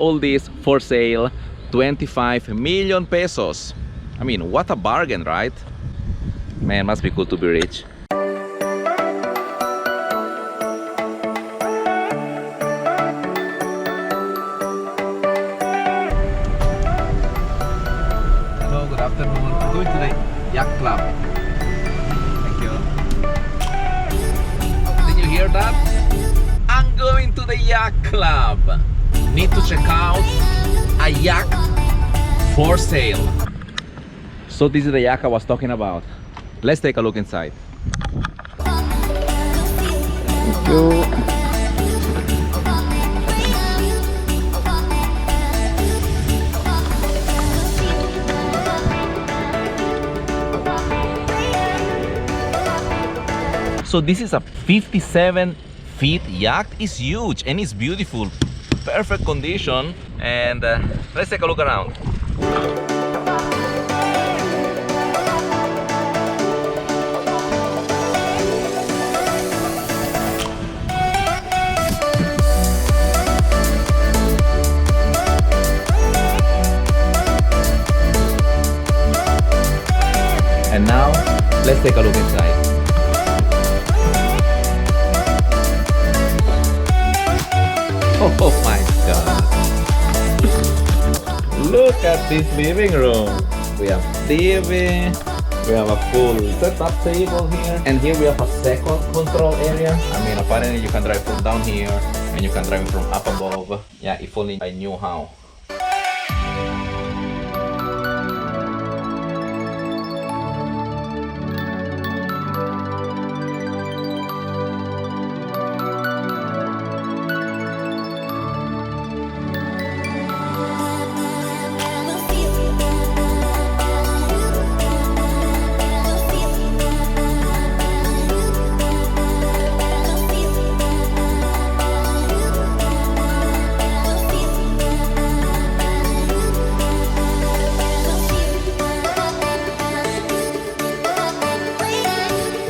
all this for sale, 25 million pesos. I mean, what a bargain, right? Man, must be cool to be rich. Hello, good afternoon. I'm going to the Yacht Club. Thank you. Did you hear that? I'm going to the Yacht Club. Need to check out a yacht for sale. So this is the yacht I was talking about. Let's take a look inside. Thank you. So this is a 57 feet yacht. It's huge and it's beautiful. Perfect condition. And let's take a look around. And now, let's take a look inside. Oh my God! Look at this living room. We have TV, we have a full setup table here, and here we have a second control area. I mean, apparently you can drive from down here, and you can drive from up above. Yeah, if only I knew how.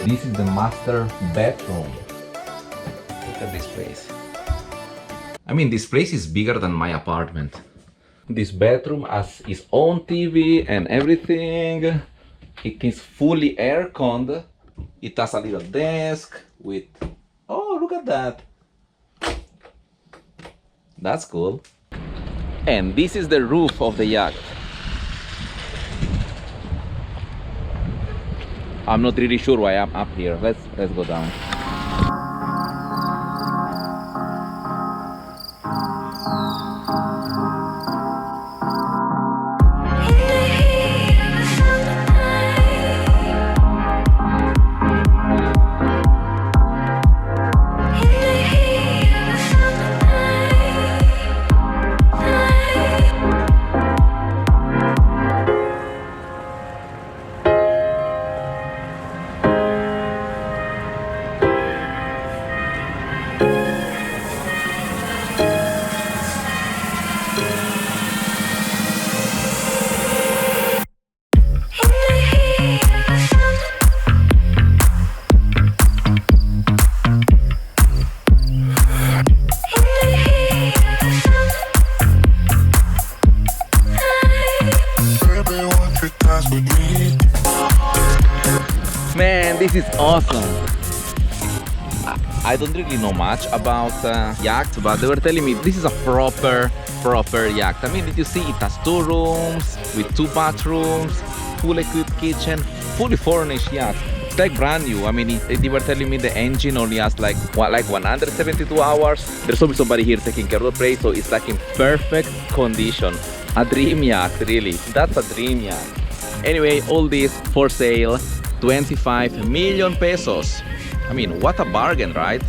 This is the master bedroom. Look at this place. I mean, this place is bigger than my apartment. This bedroom has its own TV and everything. It is fully air-conned. It has a little desk with... Oh, look at that. That's cool. And this is the roof of the yacht. I'm not really sure why I'm up here. Let's go down. Man, this is awesome. I don't really know much about yachts, but they were telling me this is a proper yacht. I mean, did you see it has 2 rooms with 2 bathrooms, full equipped kitchen, fully furnished yacht. It's like brand new. I mean, they were telling me the engine only has like 172 hours. There's always somebody here taking care of the place, so it's like in perfect condition. A dream yacht, really. That's a dream yacht. Anyway, all this for sale, 25 million pesos. I mean, what a bargain, right?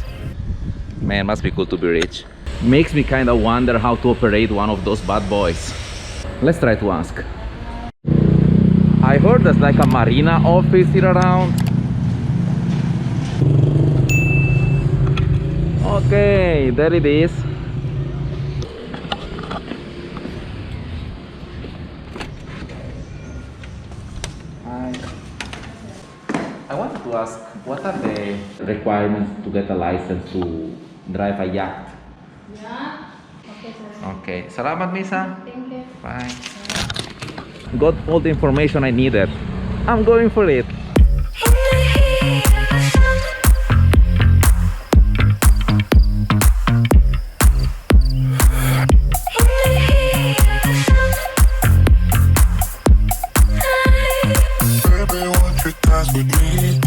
Man, must be cool to be rich. Makes me kind of wonder how to operate one of those bad boys. Let's try to ask. I heard there's like a marina office here around. Okay, there it is. I wanted to ask, what are the requirements to get a license to drive a yacht? Yeah. Okay, sir. Okay, salamat Misa. Thank you. Bye. Got all the information I needed. I'm going for it. Baby, won't you dance with me?